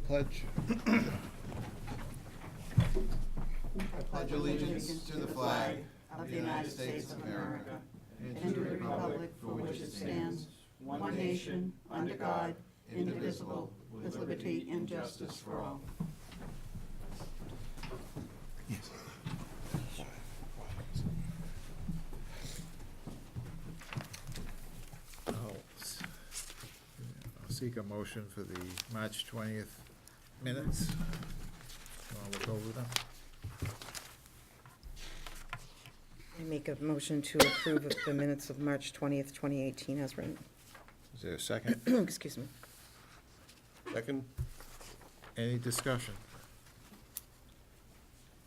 Pledge. I pledge allegiance to the flag of the United States of America and to the republic for which it stands, one nation, under God, indivisible, with liberty and justice for all. Yes. I'll seek a motion for the March 20th minutes. Want to look over them? I make a motion to approve of the minutes of March 20th, 2018 as written. Is there a second? Excuse me. Second? Any discussion?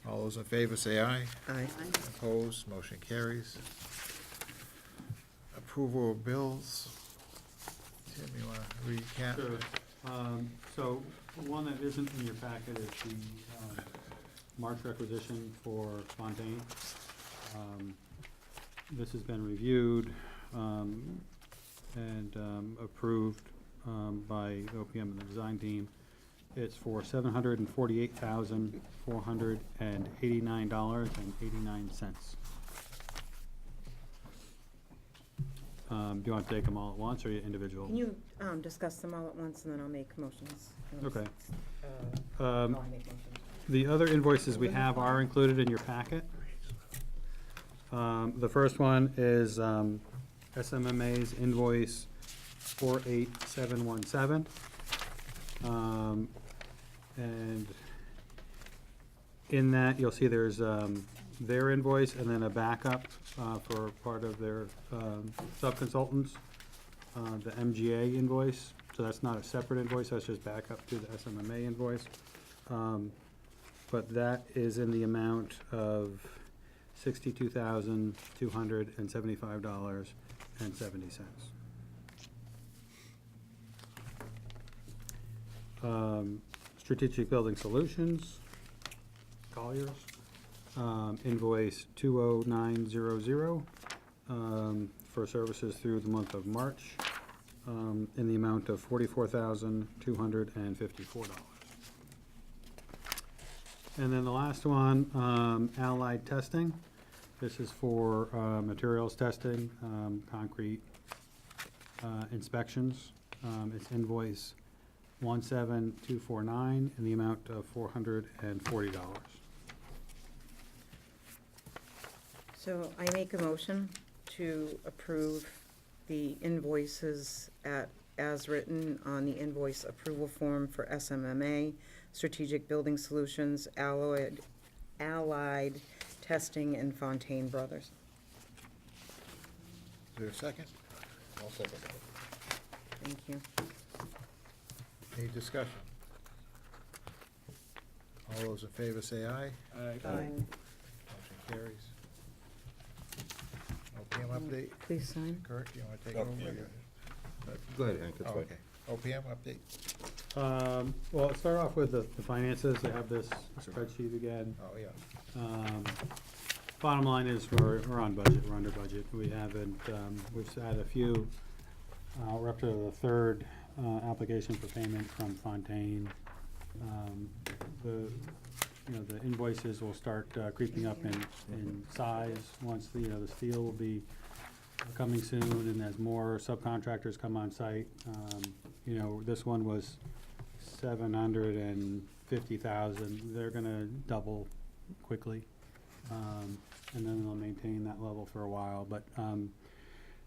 All those in favor say aye. Aye. Opposed, motion carries. Approval of bills. Tim, you want to recap? Sure. So one that isn't in your packet is the March requisition for Fontaine. This has been reviewed and approved by OPM and the design team. It's for $748,489.89. Do you want to take them all at once or individual? Can you discuss them all at once, and then I'll make motions? Okay. No, I make motions. The other invoices we have are included in your packet. The first one is SMMA's invoice 48717. And in that, you'll see there's their invoice and then a backup for part of their sub-consultants, the MGA invoice. So that's not a separate invoice, that's just backup to the SMMA invoice. But that is in the amount of $62,275.70. Strategic Building Solutions, Colliers, invoice 20900 for services through the month of March in the amount of $44,254. And then the last one, Allied Testing. This is for materials testing, concrete inspections. It's invoice 17249 in the amount of $440. So I make a motion to approve the invoices as written on the invoice approval form for SMMA, Strategic Building Solutions, Allied Testing, and Fontaine Brothers. Is there a second? I'll second that. Thank you. Any discussion? All those in favor say aye. Aye. Motion carries. OPM update. Please sign. Kurt, you want to take Oh, over? yeah. Go ahead, Hank, that's Oh, fine. okay. OPM update. Well, let's start off with the finances. They have this spreadsheet again. Oh, yeah. Bottom line is we're on budget, we're under budget. We haven't, we've had a few, we're up to the third application for payment from Fontaine. The invoices will start creeping up in size once the steel will be coming soon, and as more subcontractors come on site. This one was 750,000. They're gonna double quickly. And then they'll maintain that level for a while, but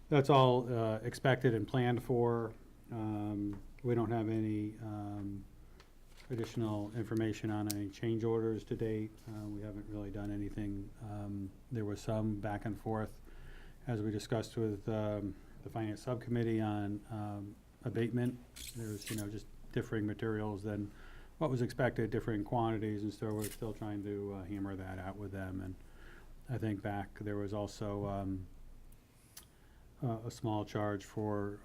that's all expected and planned for. We don't have any additional information on any change orders to date. We haven't really done anything. There was some back and forth, as we discussed with the Finance Subcommittee on abatement. There's, just differing materials than what was expected, differing quantities, and so we're still trying to hammer that out with them. And I think back there was also a small charge for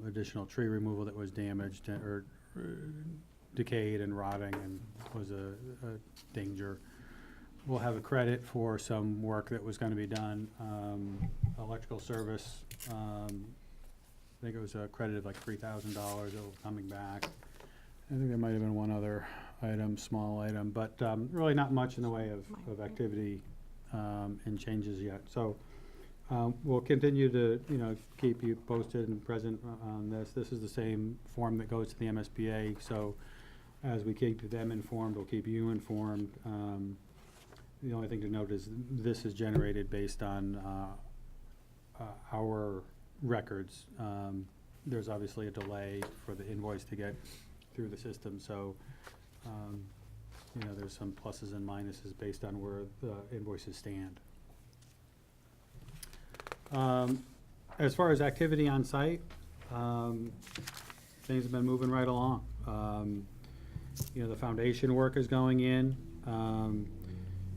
additional tree removal that was damaged or decayed and rotting and was a danger. We'll have a credit for some work that was going to be done. Electrical service, I think it was a credit of like $3,000 coming back. I think there might have been one other item, small item, but really not much in the way of activity and changes yet. So we'll continue to, keep you posted and present on this. This is the same form that goes to the MSBA, so as we keep them informed, we'll keep you informed. The only thing to note is this is generated based on our records. There's obviously a delay for the invoice to get through the system, so there's some pluses and minuses based on where the invoices stand. As far as activity on site, things have been moving right along. The foundation work is going in.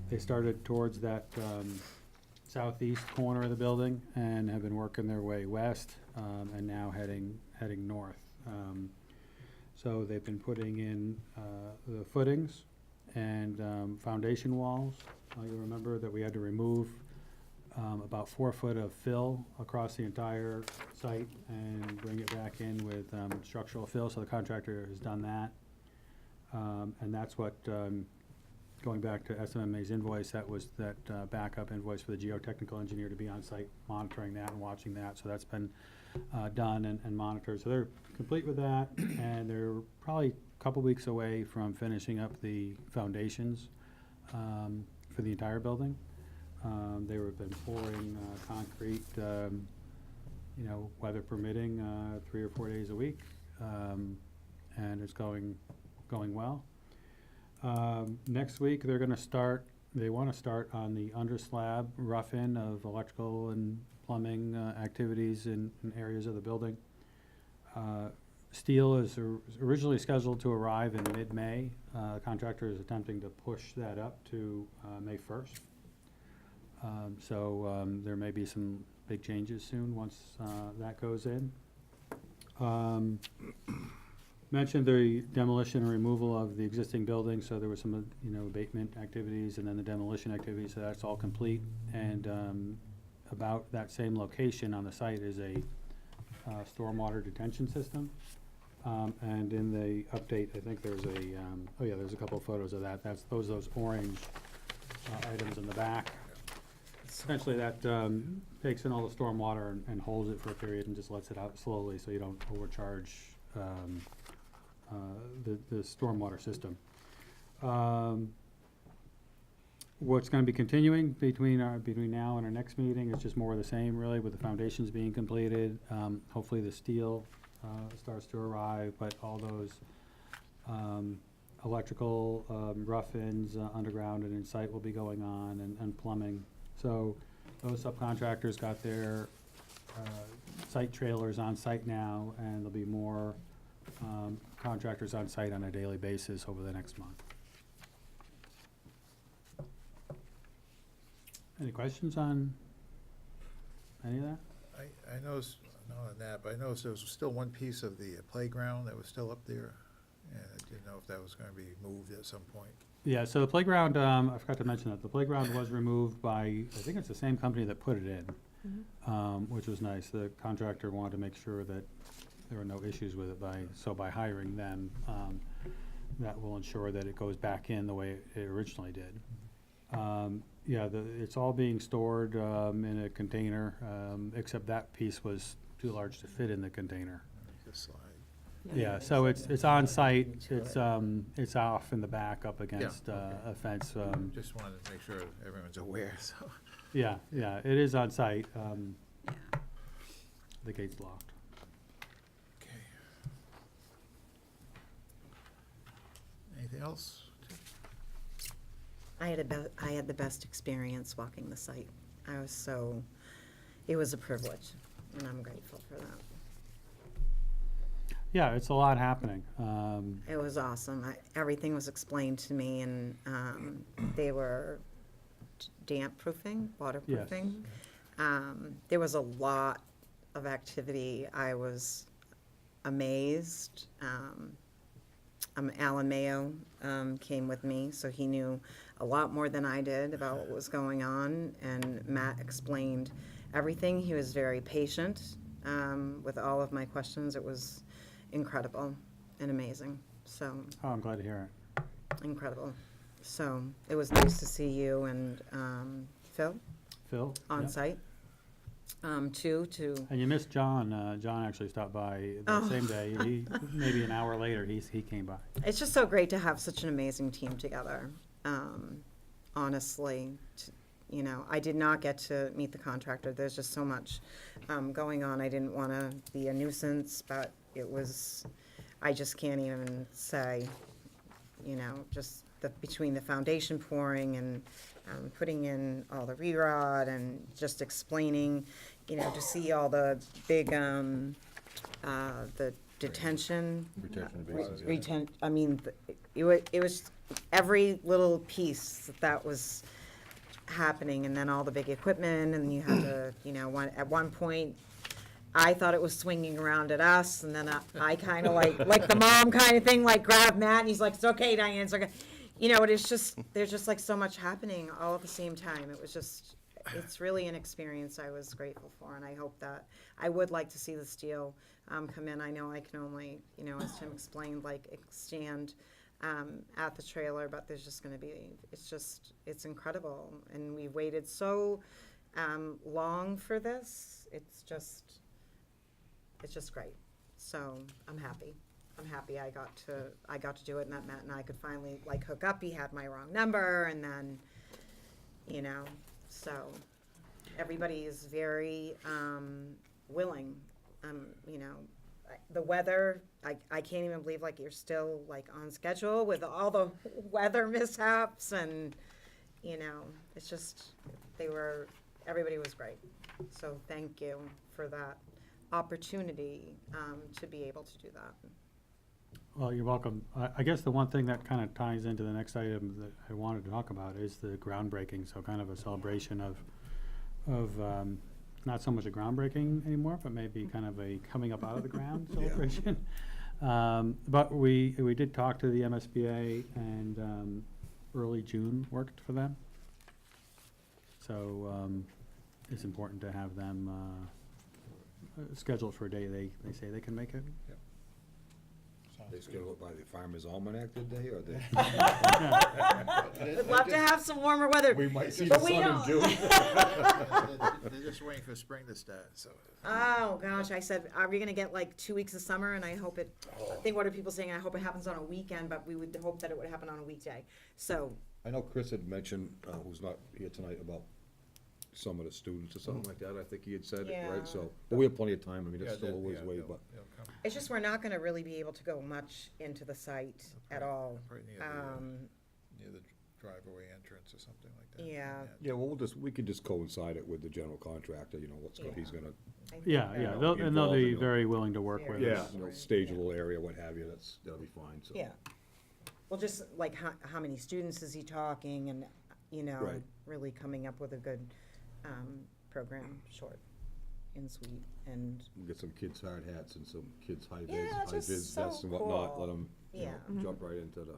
They started towards that southeast corner of the building and have been working their way west, and now heading north. So they've been putting in the footings and foundation walls. You'll remember that we had to remove about 4 foot of fill across the entire site and bring it back in with structural fill, so the contractor has done that. And that's what, going back to SMMA's invoice, that was that backup invoice for the geotechnical engineer to be on site monitoring that and watching that, so that's been done and monitored. So they're complete with that, and they're probably a couple weeks away from finishing up the foundations for the entire building. They have been pouring concrete, weather permitting, 3 or 4 days a week, and it's going well. Next week, they're going to start. They want to start on the under slab rough-in of electrical and plumbing activities in areas of the building. Steel is originally scheduled to arrive in mid-May. The contractor is attempting to push that up to May 1st. So there may be some big changes soon once that goes in. Mentioned the demolition and removal of the existing building, so there was some abatement activities and then the demolition activities, so that's all complete. And about that same location on the site is a stormwater detention system. And in the update, I think there's there's a couple of photos of that. That's those orange items in the back. Essentially, that takes in all the storm water and holds it for a period and just lets it out slowly, so you don't overcharge the stormwater system. What's going to be continuing between now and our next meeting is just more of the same, really, with the foundations being completed. Hopefully, the steel starts to arrive, but all those electrical rough-ins underground and in site will be going on, and plumbing. So those subcontractors got their site trailers on site now, and there'll be more contractors on site on a daily basis over the next month. Any questions on any of that? I noticed, not on that, but I noticed there was still one piece of the playground that was still up there, and I didn't know if that was going to be moved at some point. Yeah, so the playground, I forgot to mention that, the playground was removed by, I think it's the same company that put it in, which was nice. The contractor wanted to make sure that there were no issues with it, by hiring them, that will ensure that it goes back in the way it originally did. It's all being stored in a container, except that piece was too large to fit in the container. This slide. Yeah, so it's on site, it's off in the back up against a fence. Just wanted to make sure everyone's aware, so. Yeah, it is on site. The gate's locked. Okay. Anything else? I had the best experience walking the site. It was a privilege, and I'm grateful for that. Yeah, it's a lot happening. It was awesome. Everything was explained to me, and they were damp proofing, waterproofing. There was a lot of activity. I was amazed. Alan Mayo came with me, so he knew a lot more than I did about what was going on, and Matt explained everything. He was very patient with all of my questions. It was incredible and amazing. So Oh, I'm glad to hear it. incredible. So it was nice to see you and Phil Phil? on Yeah. site, too, to, And you missed John. John actually stopped by the Oh. same day. He, maybe an hour later, he came by. it's just so great to have such an amazing team together. Honestly, you know, I did not get to meet the contractor. There's just so much going on. I didn't want to be a nuisance, but it was, I just can't even say, you know, just between the foundation pouring and putting in all the re-rod and just explaining, you know, to see all the big, the detention. Retention bases, yeah. I mean, it was every little piece that was happening, and then all the big equipment, and you had to, you know, at one point, I thought it was swinging around at us, and then I kind of like the mom kind of thing, like grab Matt, and he's like, it's okay, Diane, it's okay. You know, it's just, there's just like so much happening all at the same time. It was just, it's really an experience I was grateful for, and I hope that, I would like to see the steel come in. I know I can only, you know, as Tim explained, like stand at the trailer, but there's just gonna be, it's incredible. And we waited so long for this. It's just great. So I'm happy. I got to do it, and that Matt and I could finally like hook up. He had my wrong number, and then, you know, so everybody is very willing. You know, the weather, I can't even believe like you're still like on schedule with all the weather mishaps, and you know, it's just, everybody was great. So thank you for that opportunity to be able to do that. Well, you're welcome. I guess the one thing that kind of ties into the next item that I wanted to talk about is the groundbreaking, so kind of a celebration of not so much a groundbreaking anymore, but maybe kind of a coming up out of the ground celebration. But we did talk to the MSBA, and early June worked for them. So it's important to have them scheduled for a day they say they can make it. They schedule it by the Farmer's Almanac, did they, or they? Would love to have some warmer weather. We might see But the we sun in don't. June. They're just waiting for spring to start, so. Oh, gosh, I said, are we gonna get like 2 weeks of summer? And I hope I think what are people saying? I hope it happens on a weekend, but we would hope that it would happen on a weekday. So, I know Chris had mentioned, who's not here tonight, about some of the students or something like that, I think he had said, Yeah. right? So, but we have plenty of time, I mean, Yeah, it's still a ways yeah, away, they'll- but. they'll come. it's just, we're not gonna really be able to go much into the site at all. Right near near the driveway entrance or something like that. Yeah. Yeah, well, we could just coincide it with the general contractor, you know, he's gonna, I think Yeah, that- yeah, know, they'll involved, be you know. very willing to work with Yeah. us. you know, stage a little area, what have you, that'll be fine, so. Yeah. Well, just like how many students is he talking, and, you know, Right. really coming up with a good program, short and sweet, and, We'll get some kids' hard hats and some kids' high Yeah, vis just vests so and whatnot, cool. let them, you know, Yeah. jump right into the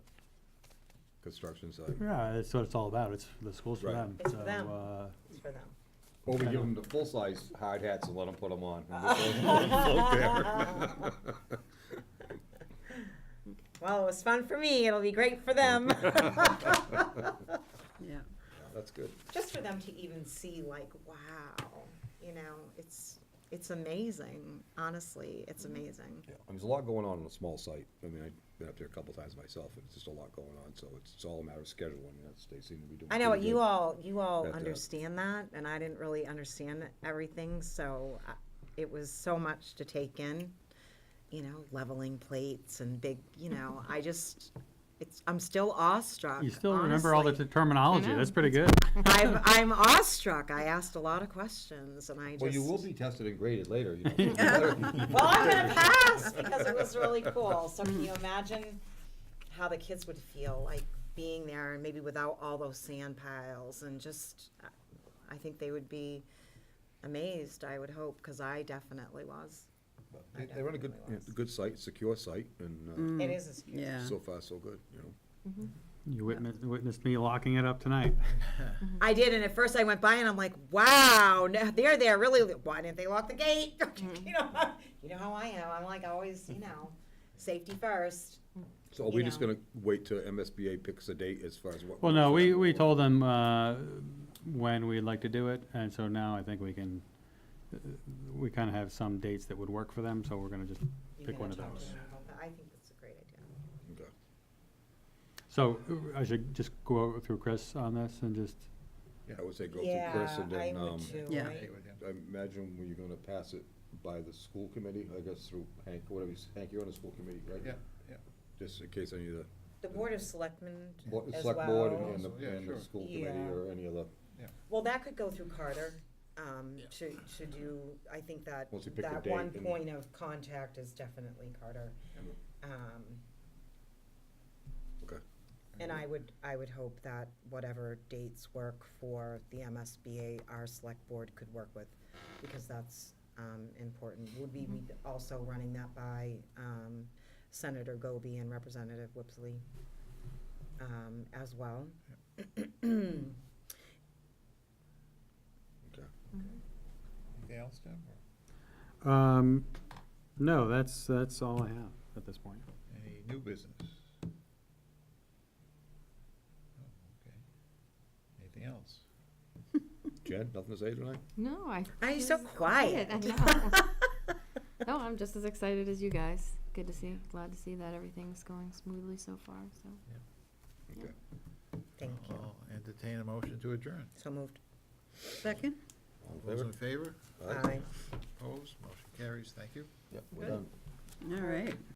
construction site. Yeah, that's what it's all about. It's the school's for Right. them. It's for So, them. It's for them. Or we I give know. them the full-size hard hats and let them put them on. And just let 'em float there. Well, it was fun for me, it'll be great for them. Yeah. That's good. Just for them to even see, like, wow, you know, it's amazing, honestly, it's amazing. Yeah, and there's a lot going on a small site. I mean, I've been up there a couple times myself, and it's just a lot going on, so it's all a matter of scheduling. They seem to be doing. I know, pretty you good. all That, understand that, and I didn't really understand everything, so it was so much to take in, you know, leveling plates and big, you know, I'm still awestruck, You still remember all the honestly. terminology. That's pretty good. I'm awestruck, I asked a lot of questions, and I just. Well, you will be tested and graded later, you know. You Well, I'm gonna pass because it was really cool. So can you imagine how the kids would feel like being there, and maybe without all those sand piles, and just, I think they would be amazed, I would hope, because I definitely was. They run a good, definitely was. good site, secure site, and It is a secure. Yeah. so far, so good, you know. You witnessed me locking it up tonight. I did, and at first I went by and I'm like, wow, they're there, really, why didn't they lock the gate? You know how I am, I'm like always, you know, safety first. So are we You just know. gonna wait till MSBA picks a date as far as what? Well, no, we told them when we'd like to do it, and so now I think we can, we kind of have some dates that would work for them, so we're gonna just You're pick one gonna of talk to those. them about that? I think that's a great idea. Okay. So I should just go through Chris on this and just, I would say go through Chris and then, Yeah, I would too, Yeah. right? Okay with him. I imagine when you're gonna pass it by the school committee, I guess through Hank, whatever, Hank, you're on the school committee, right? Yeah, yeah. Just in case any of the, The Board of Selectmen as select board well. and Yeah, and the sure. school committee Yeah. or any other, Well, that could go through Carter, Yeah. to do, I think that, Once you pick the that date one and- point of contact is definitely Carter. okay. And I would hope that whatever dates work for the MSBA, our select board could work with, because that's, important. Would be also running that by, Senator Goby and Representative Whipsley, as well. Okay. Anything else, Tim? Or no, that's all I have at this point. any new business? Oh, okay. Anything else? Jen, nothing to say tonight? No, Are you it so was quiet? I know. No, I'm just as excited as you guys. Good to see, glad to see that everything's going smoothly so far, so. Okay. Thank you. I'll entertain a motion to adjourn. So moved. Second? All Those in in favor? favor? Aye. Opposed? Motion carries. Thank you. Yep, we're done. All right.